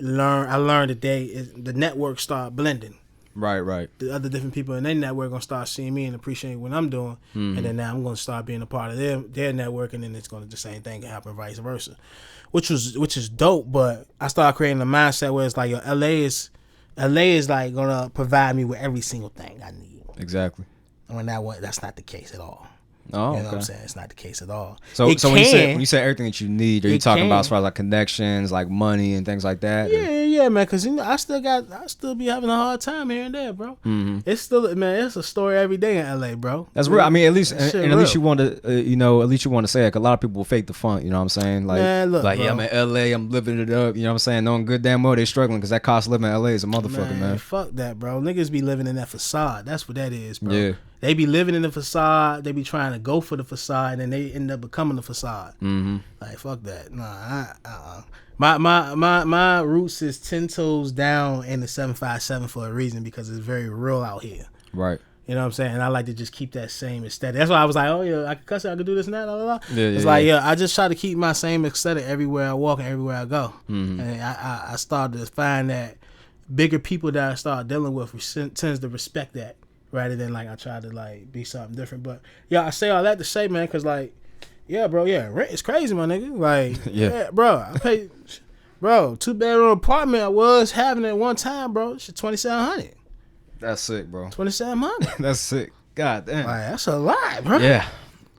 I learned that the network started blending. Right. The other different people in their network gonna start seeing me and appreciating what I'm doing, and then now I'm gonna start being a part of their network, and then it's gonna the same thing can happen, vice versa, which is dope. But I started creating a mindset where it's like, yo, LA is like gonna provide me with every single thing I need. Exactly. And when that's not the case at all. Oh, you know what I'm saying? It's not the case at all. So when you say everything that you need, are you talking about as far as like connections, like money and things like that? Yeah, man. Because you know, I still be having a hard time here and there, bro. It's still, man. It's a story every day in LA, bro. That's real. I mean, at least at least you want to, at least you want to say it. Like, a lot of people will fake the funk. You know what I'm saying? Like, man, look, like bro. yeah, I'm in LA. I'm living it up. You know what I'm saying? Knowing good damn well they struggling because that cost of living in LA is a motherfucker, man. Fuck that, bro. Niggas be living in that facade. That's what that is, bro. Yeah. They be living in the facade. They be trying to go for the facade, and then they end up becoming the facade. Like, fuck that. Nah, My roots is 10 toes down in the 757 for a reason because it's very real out here. Right. You know what I'm saying? And I like to just keep that same aesthetic. That's why I was like, oh yeah, I can cuss it, I can do this and that, blah, blah, blah. It's like, I just try to keep my same aesthetic everywhere I walk and everywhere I go. And I started to find that bigger people that I start dealing with tends to respect that. Rather than like I try to like be something different, but yeah, I say all that to say, man, cause like, yeah, bro, rent is crazy, my nigga. Like, yeah bro, I pay, bro, 2-bedroom apartment I was having at one time, bro. It's $2,700. That's sick, bro. $2,700. That's sick. God damn. Like, that's a lot, bro. Yeah.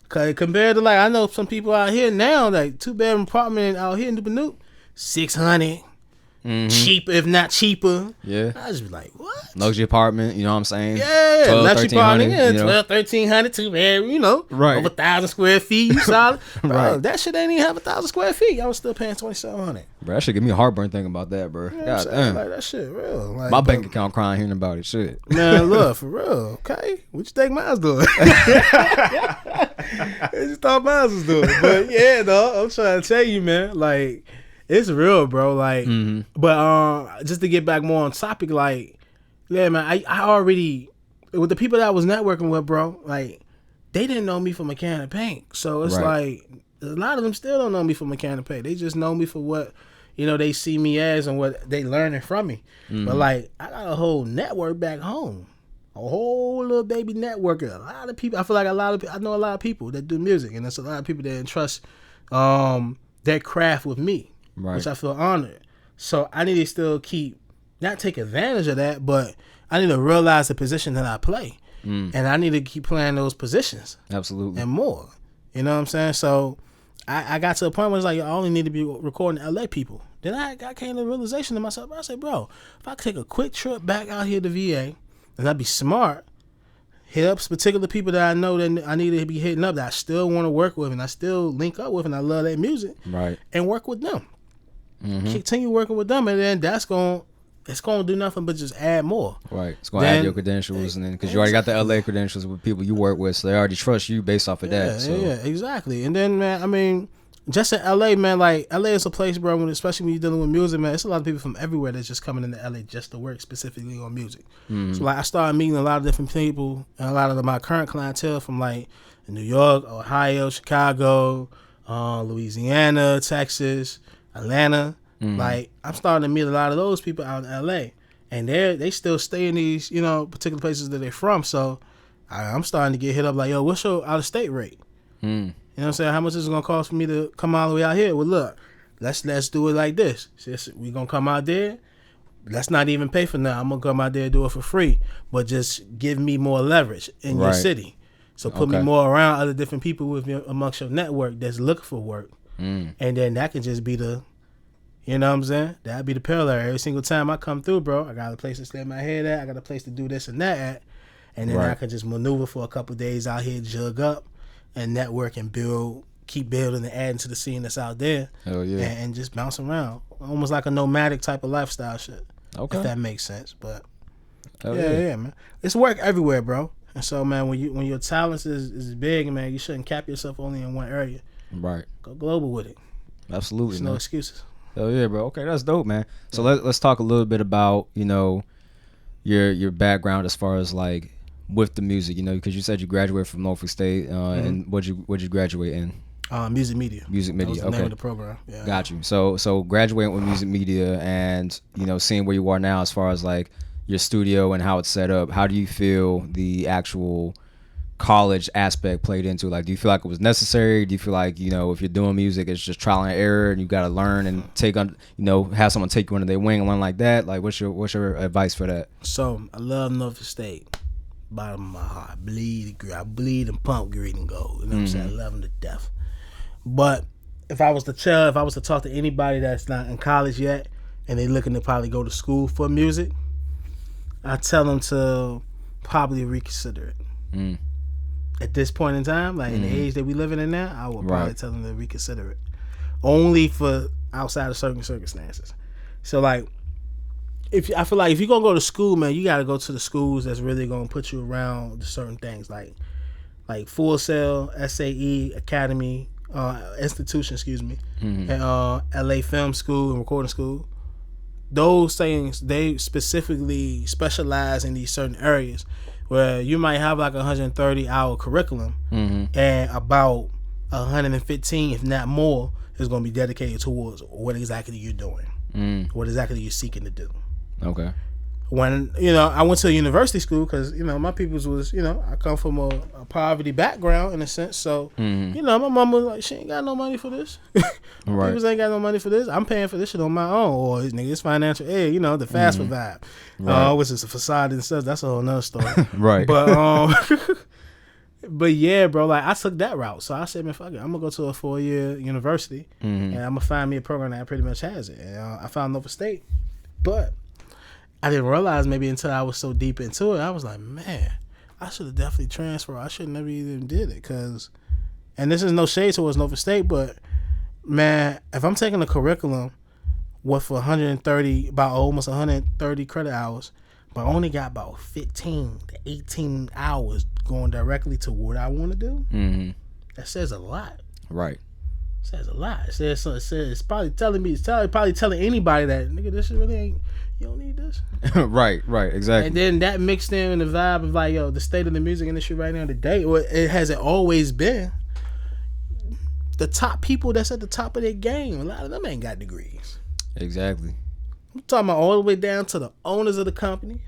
Cause compared to like I know some people out here now, like 2-bedroom apartment out here in Newport, $600. Cheap, if not cheaper. Yeah. I just be like, what? Luxury apartment, you know what I'm saying? Yeah, luxury apartment, you know? 12, 1,300, 2 bedroom, you know. Right. Over 1,000 square feet, you solid. Bro, Right. that shit ain't even have 1,000 square feet. I was still paying $2,700. Bro, that shit give me a heartburn thinking about that, bro. You know God damn. like, that shit real. Like, My bank account crying hearing about it. Shit. Man, look, for real. Okay. What you think mine's doing? I just thought mine was doing. But yeah, though, I'm trying to tell you, man, like, it's real, bro. Like, but just to get back more on topic, like, yeah, man, I with the people that I was networking with, bro, like, they didn't know me from a can of paint. So it's like, a lot of them still don't know me from a can of paint. They just know me for what, they see me as and what they learning from me. But, like, I got a whole network back home. A whole little baby network. A lot of people. I feel like I know a lot of people that do music. And there's a lot of people that entrust their craft with me. Right. Which I feel honored. So I need to still not take advantage of that, but I need to realize the position that I play. And I need to keep playing those positions. Absolutely. And more. You know what I'm saying? So I got to a point where it's like, I only need to be recording LA people. Then I came to the realization to myself. I said, bro, if I could take a quick trip back out here to VA, and I'd be smart, hit up particular people that I know that I need to be hitting up, that I still want to work with and I still link up with and I love their music. Right. And work with them. Continue working with them, and then it's going to do nothing but just add more. Right. It's going to add your credentials, and then because you already got the LA credentials with people you work with, so they already trust you based off of that. So. Yeah, exactly. And then, man, I mean, just in LA, man, like, LA is a place, bro, especially when you're dealing with music, man, it's a lot of people from everywhere that's just coming into LA just to work specifically on music. So, like, I started meeting a lot of different people, and a lot of my current clientele from, like, New York, Ohio, Chicago, Louisiana, Texas, Atlanta. Like, I'm starting to meet a lot of those people out in LA, and they still stay in these, particular places that they're from. So, I'm starting to get hit up like, yo, what's your out-of-state rate? You know what I'm saying? How much is it going to cost for me to come all the way out here? Well, look, let's do it like this. We going to come out there. Let's not even pay for nothing. I'm going to come out there and do it for free. But just give me more leverage in your city. So put me more around other different people amongst your network that's looking for work. And then that can just be you know what I'm saying? That'd be the parallel. Every single time I come through, bro, I got a place to stay my head at. I got a place to do this and that at. And then I can just maneuver for a couple of days out here, jug up. And network and keep building and adding to the scene that's out there. Hell yeah. And just bounce around. Almost like a nomadic type of lifestyle shit. Okay. If that makes sense. But yeah, man. It's work everywhere, bro. And so, man, when your talents is big, man, you shouldn't cap yourself only in one area. Right. Go global with it. Absolutely. There's no excuses. Hell yeah, bro. Okay, that's dope, man. So let's talk a little bit about, your background as far as like with the music, because you said you graduated from Norfolk State, and what'd you graduate in? Music media. Music media. That was the name of the program. Yeah. Got you. So graduating with music media, and seeing where you are now as far as like your studio and how it's set up. How do you feel the actual college aspect played into? Like, do you feel like it was necessary? Do you feel like if you're doing music, it's just trial and error, and you got to learn and take on have someone take you under their wing and learn like that? Like, what's your advice for that? So I love Norfolk State. Bottom of my heart, I bleed and pump green and gold. You know what I'm saying? I love them to death. But if I was to talk to anybody that's not in college yet and they looking to probably go to school for music, I tell them to probably reconsider it. At this point in time, like in the age that we living in now, I would probably tell them to reconsider it. Only for outside of certain circumstances. So like, I feel like if you're gonna go to school, man, you gotta go to the schools that's really gonna put you around certain things, like Full Sail, SAE Academy, institution, and LA Film School and Recording School. Those things, they specifically specialize in these certain areas where you might have like 130-hour curriculum, and about 115, if not more, is gonna be dedicated towards what exactly you're doing, what exactly you're seeking to do. Okay. When I went to a university school because my people's was I come from a poverty background in a sense, so my mom was like, she ain't got no money for this. Right. People ain't got no money for this. I'm paying for this shit on my own, or it's financial aid, the FAFSA vibe, right. Which is a facade and stuff. That's a whole nother story. Right. But yeah, bro, like I took that route, so I said, man, fuck it, I'm gonna go to a 4-year university, and I'm gonna find me a program that pretty much has it. And I found Norfolk State, but I didn't realize maybe until I was so deep into it, I was like, man, I should have definitely transferred. I should have never even did it, and this is no shade towards Norfolk State, but man, if I'm taking a curriculum with almost 130 credit hours, but I only got about 15 to 18 hours going directly to what I want to do, that says a lot. Right. Says a lot. It's probably telling me. It's probably telling anybody that nigga, this shit really ain't. You don't need this. Right, exactly. And then that mixed in the vibe of like, yo, the state of the music industry right now today, or it hasn't always been. The top people that's at the top of their game, a lot of them ain't got degrees. Exactly. I'm talking about all the way down to the owners of the companies.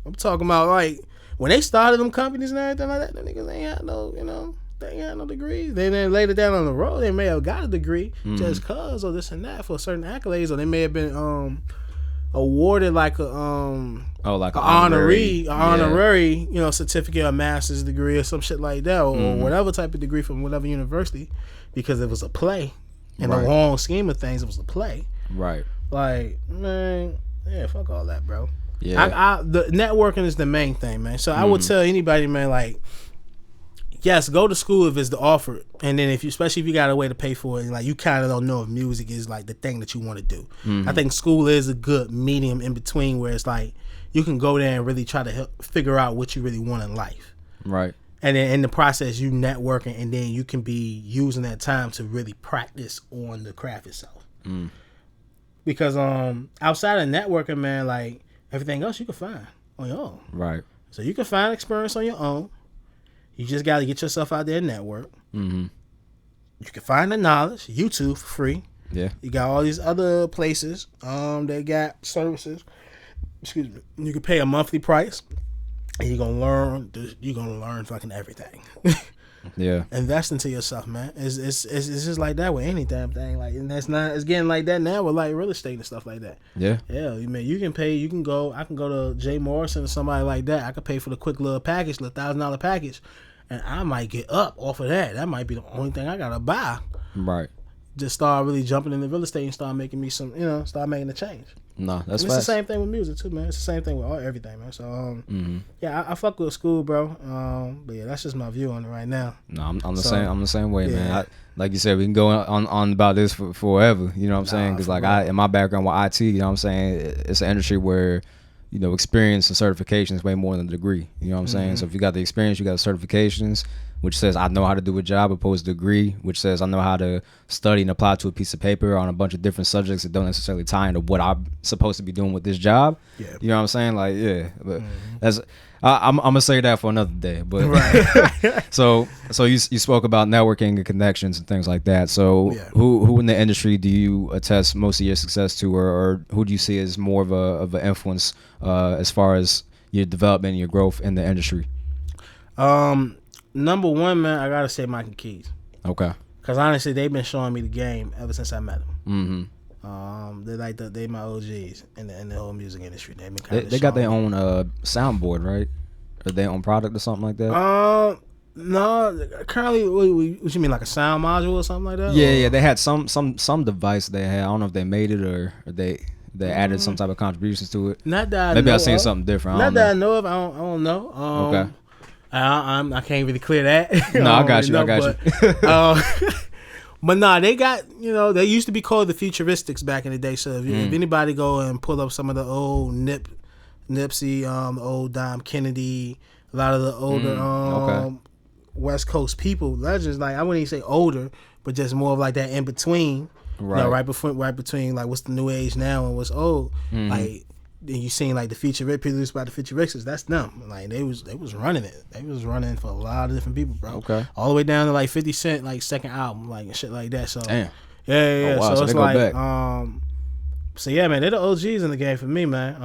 I'm talking about like when they started them companies and everything like that, the niggas ain't had no, they ain't had no degrees. They then later down on the road, they may have got a degree just cause or this and that for certain accolades, or they may have been awarded like a honorary certificate or master's degree or some shit like that, or whatever type of degree from whatever university, because it was a play. In the long scheme of things, it was a play. Right. Like, man, yeah, fuck all that, bro. Yeah. The networking is the main thing, man. So I would tell anybody, man, like, yes, go to school if it's the offer, and then especially if you got a way to pay for it, and like you kind of don't know if music is like the thing that you want to do. I think school is a good medium in between where it's like you can go there and really try to figure out what you really want in life. Right. And then in the process, you networking, and then you can be using that time to really practice on the craft itself. Because outside of networking, man, like everything else you can find on your own. Right. So you can find experience on your own. You just got to get yourself out there and network. You can find the knowledge, YouTube for free. Yeah. You got all these other places that got services. Excuse me. You can pay a monthly price, and you're gonna learn fucking everything. Yeah. Invest into yourself, man. It's just like that with any damn thing. Like, and it's getting like that now with like real estate and stuff like that. Yeah. Yeah, man. I can go to Jay Morrison or somebody like that. I could pay for the quick little package, the $1,000 package, and I might get up off of that. That might be the only thing I gotta buy. Right. Just start really jumping into real estate and start making me some, start making a change. No, that's It's the same thing with music too, man. It's the same thing with everything, man. So, yeah, I fuck with school, bro. But yeah, that's just my view on it right now. No, I'm the same. I'm the same way, man. Like you said, we can go on about this for forever. You know what I'm saying? Because like in my background with IT, you know what I'm saying, it's an industry where experience and certification is way more than a degree. You know what I'm saying? So if you got the experience, you got the certifications, which says I know how to do a job, opposed to degree, which says I know how to study and apply to a piece of paper on a bunch of different subjects that don't necessarily tie into what I'm supposed to be doing with this job. Yeah. You know what I'm saying? Like, yeah. But that's I'm gonna say that for another day. But right. so you spoke about networking and connections and things like that. So who in the industry do you attest most of your success to, or who do you see as more of an influence as far as your development and your growth in the industry? Number one, man, I gotta say Mike and Keys. Okay. Because honestly, they've been showing me the game ever since I met them. They my OGs in the whole music industry. They got their own soundboard, right? Or their own product or something like that. No. Currently, what you mean, like a sound module or something like that? Yeah. They had some device they had. I don't know if they made it or they added some type of contributions to it. Not that maybe I've seen something different. Not that I know of. I don't know. Okay. I can't really clear that. No, I got you. But nah, they got, they used to be called the Futuristics back in the day. So if anybody go and pull up some of the old Nipsey, old Dom Kennedy, a lot of the older West Coast people, legends, like I wouldn't even say older, but just more of like that in between. Right. Right between like what's the new age now and what's old. Like, then you seen like the produced by the Futuristics, that's them. Like they was running it. They was running for a lot of different people, bro. Okay. All the way down to like 50 Cent, like second album, like and shit like that. So damn. Yeah. Oh, wow. So it's like so yeah, man, they're the OGs in the game for me, man.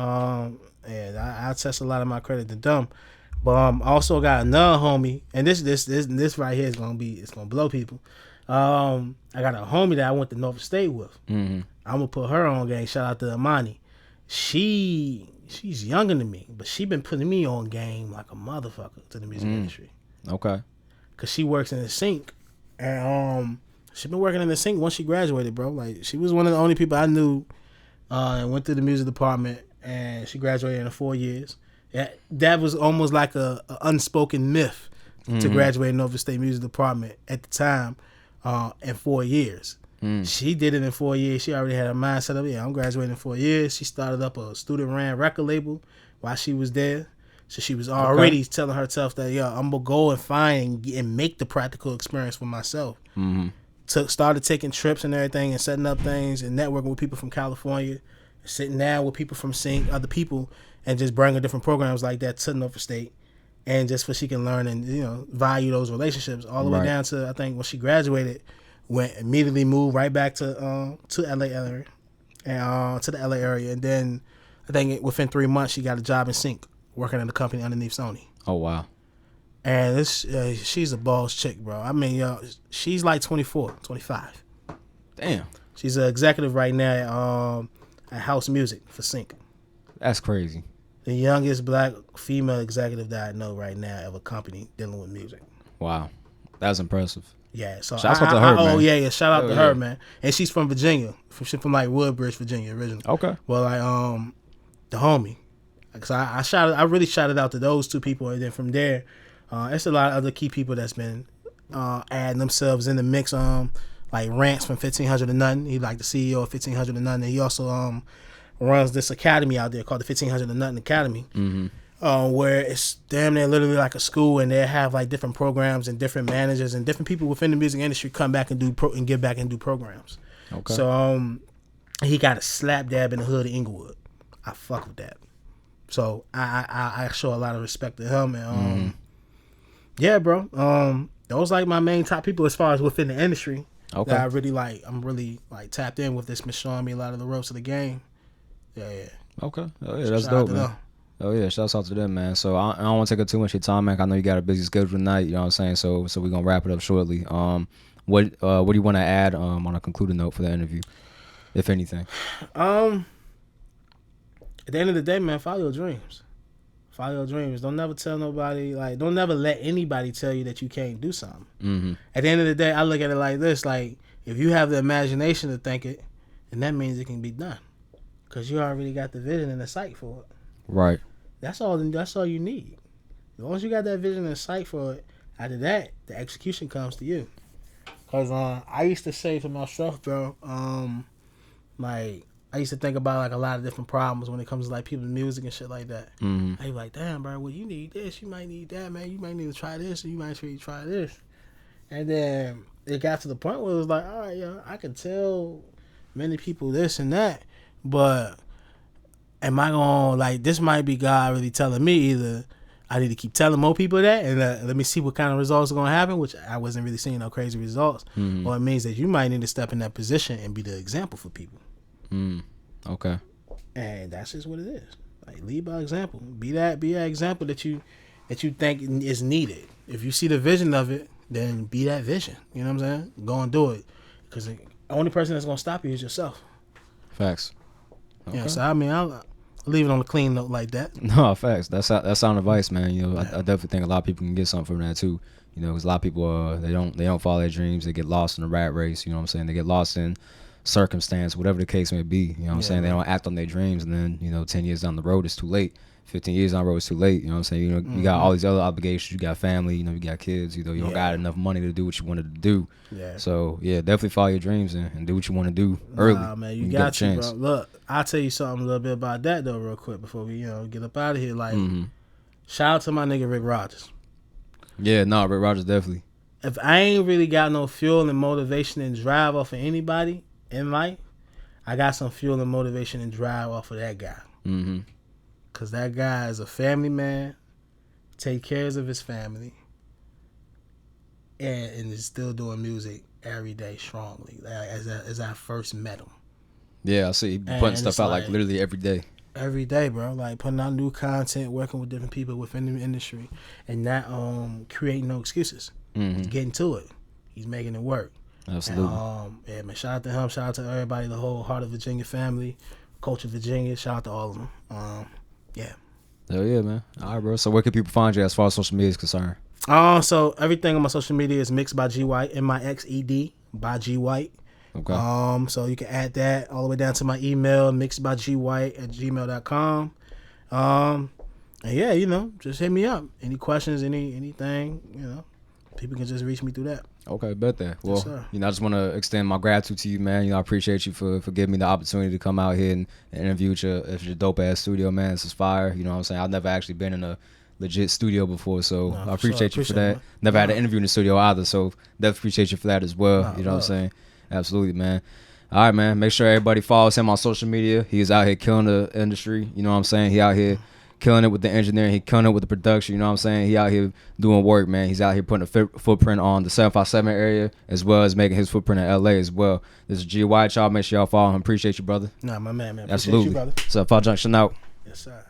And I attest a lot of my credit to them. But I also got another homie, and this right here is gonna blow people. I got a homie that I went to Norfolk State with. I'm gonna put her on game. Shout out to Amani. She's younger than me, but she been putting me on game like a motherfucker to the music industry. Okay. Cause she works in the sync, and she been working in the sync once she graduated, bro. Like she was one of the only people I knew, and went through the music department, and she graduated in 4 years. That was almost like a unspoken myth to graduate in Norfolk State Music Department at the time, in 4 years. She did it in 4 years. She already had her mind set up. Yeah, I'm graduating in 4 years. She started up a student-ran record label while she was there. So she was already telling herself that, I'm going to go and find and make the practical experience for myself. Started taking trips and everything and setting up things and networking with people from California sitting down with people from Sync, other people, and just bringing different programs like that to Norfolk State, and just so she can learn and value those relationships all the way down to I think when she graduated, immediately moved right back to LA area, and to the LA area, and then I think within 3 months she got a job in Sync working at a company underneath Sony. Oh wow. And she's a boss chick, bro. I mean, she's like 24, 25. Damn. She's an executive right now at House Music for Sync. That's crazy. The youngest black female executive that I know right now of a company dealing with music. Wow. That's impressive. Yeah. So shout out to her, man. Oh, yeah. Shout out to her, man. And she's from Virginia. She's from like Woodbridge, Virginia originally. Okay. Well, like, the homie. Cause I really shouted out to those two people. And then from there, it's a lot of other key people that's been adding themselves in the mix. Like Rance from 1500 to Nothing. He's like the CEO of 1500 to Nothing. And he also runs this academy out there called the 1500 to Nothing Academy, where it's damn near literally like a school, and they have like different programs and different managers and different people within the music industry come back and give back and do programs. Okay. So he got a slap dab in the hood of Inglewood. I fuck with that. So I show a lot of respect to him, and yeah, bro. Those like my main top people as far as within the industry. Okay. That I really like. I'm really like tapped in with this. Miss showing me a lot of the ropes of the game. Yeah. Okay. Oh yeah, that's dope, man. Oh yeah, shouts out to them, man. So I don't want to take up too much of your time, man. I know you got a busy schedule tonight. You know what I'm saying? So we're gonna wrap it up shortly. What do you want to add on a concluding note for the interview, if anything? At the end of the day, man, follow your dreams. Follow your dreams. Don't never tell nobody, like, don't never let anybody tell you that you can't do something. Mm-hmm. At the end of the day, I look at it like this: like, if you have the imagination to think it, then that means it can be done. Because you already got the vision and the sight for it. Right. That's all you need. As long as you got that vision and sight for it, after that, the execution comes to you. Because I used to say to myself, bro, like, I used to think about like a lot of different problems when it comes to like people's music and shit like that. Mm-hmm. I be like, damn, bro, well, you need this, you might need that, man. You might need to try this, and you might need to try this. And then it got to the point where it was like, all right, yo, I can tell many people this and that, but am I going, like, this might be God really telling me either I need to keep telling more people that and let me see what kind of results are going to happen, which I wasn't really seeing no crazy results. Mm-hmm. Or it means that you might need to step in that position and be the example for people. Okay. And that's just what it is. Like, lead by example. Be that example that you think is needed. If you see the vision of it, then be that vision. You know what I'm saying? Go and do it. Because the only person that's going to stop you is yourself. Facts. Okay. Yeah, so I mean, I'll leave it on a clean note like that. No, facts. That's sound advice, man. You know, I definitely think a lot of people can get something from that too. You know, because a lot of people they don't follow their dreams. They get lost in the rat race. You know what I'm saying? They get lost in circumstance, whatever the case may be. You know what I'm saying? They don't act on their dreams, and then 10 years down the road, it's too late. 15 years down the road, it's too late. You know what I'm saying? You got all these other obligations. You got family. You got kids. You don't got enough money to do what you wanted to do. Yeah. So definitely follow your dreams and do what you want to do early. Nah, man, you got to, bro. Look, I'll tell you something a little bit about that though, real quick before we get up out of here. Like, shout out to my nigga Rick Rogers. Yeah, Rick Rogers definitely. If I ain't really got no fuel and motivation and drive off of anybody in life, I got some fuel and motivation and drive off of that guy. Mm-hmm. Because that guy is a family man, take cares of his family, and is still doing music every day strongly, as I first met him. Yeah, I see. He putting stuff out like literally every day. Every day, bro. Like putting out new content, working with different people within the industry, and not creating no excuses. Mm-hmm. He's getting to it. He's making it work. Absolutely. And, man, shout out to him. Shout out to everybody, the whole Heart of Virginia family, Culture Virginia. Shout out to all of them. Yeah. Hell yeah, man. All right, bro. So where can people find you as far as social media is concerned? So everything on my social media is Mixed by G White, MIXED by G White. Okay. So you can add that all the way down to my email, mixedbygwhite@gmail.com. And yeah, just hit me up. Any questions, anything, people can just reach me through that. Okay, bet that. Well, yes, I just want to extend my gratitude to you, man. I appreciate you for giving me the opportunity to come out here and interview at your dope ass studio, man. This is fire. You know what I'm saying? I've never actually been in a legit studio before, so I appreciate you for that. Never had an interview in the studio either, so definitely appreciate you for that as well. You know what I'm saying? Absolutely, man. All right, man. Make sure everybody follows him on social media. He's out here killing the industry. You know what I'm saying? He out here killing it with the engineering. He killing it with the production. You know what I'm saying? He out here doing work, man. He's out here putting a footprint on the 757 area as well as making his footprint in LA as well. This is G White, y'all. Make sure y'all follow him. Appreciate you, brother. Nah, my man. Absolutely. Appreciate you, brother. 75 Junction out. Yes, sir.